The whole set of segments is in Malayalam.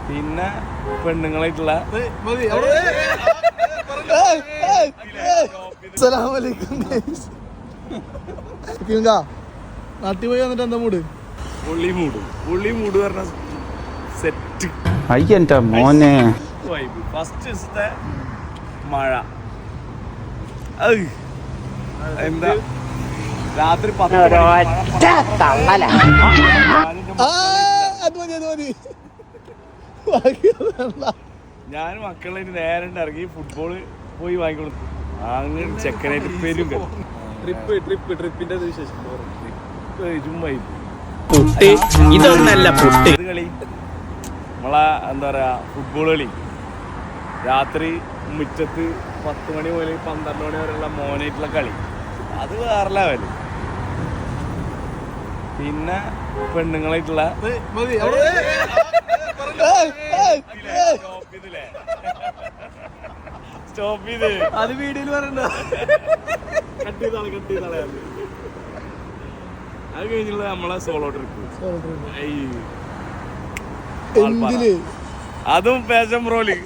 പിന്നെ പെണ്ണുങ്ങളായിട്ടുള്ള നാട്ടിൽ പോയി വന്നിട്ട് എന്താ മൂട്? പുള്ളി മൂട് പറഞ്ഞ സെറ്റ്. അയ്യന്റെ മോനെ ഫസ്റ്റ് ദിവസത്തെ മഴ എന്താ രാത്രി 10 ഞാൻ മക്കളെ നേരെ ഇറങ്ങി ഫുട്ബോള് പോയി വാങ്ങിക്കൊടുത്തു. അങ്ങനെ ചെക്കനായിട്ട് പെരും ട്രിപ്പിന്റെ ചുമ്മാ ഇതൊന്നല്ല പുട്ടി കളി നമ്മളെ എന്താ പറയാ ഫുട്ബോൾ കളി രാത്രി മുറ്റത്ത് 10 മണി മുതൽ 12 മണി വരെയുള്ള മോനായിട്ടുള്ള കളി അത് വേറെ ലെവല്. പിന്നെ പെണ്ണുങ്ങളായിട്ടുള്ള സ്റ്റോപ്പ് ചെയ്ത് അത് വീഡിയോയിൽ പറയണ്ട. കട്ട് ചെയ്താളെ അത് കഴിഞ്ഞുള്ള നമ്മളെ സോളോ ട്രിപ്പ്. അതും പാഷൻ പ്രോല്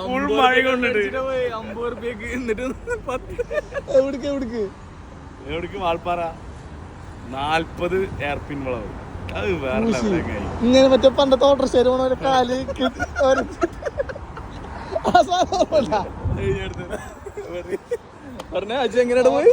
ഫുൾ മഴ കൊണ്ടിട്ട് 50 രൂപയ്ക്ക് എന്നിട്ട് എവിടേക്ക് വാൾപ്പാറ 40 എയർപിൻ വളവ്. അത് വേറെ ലെവലായി. ഇങ്ങനെ മറ്റേ പണ്ടത്തെ ഓട്ടോറിക്ഷ കാല് പറഞ്ഞ അച്ഛൻ എങ്ങനെയാണ് പോയി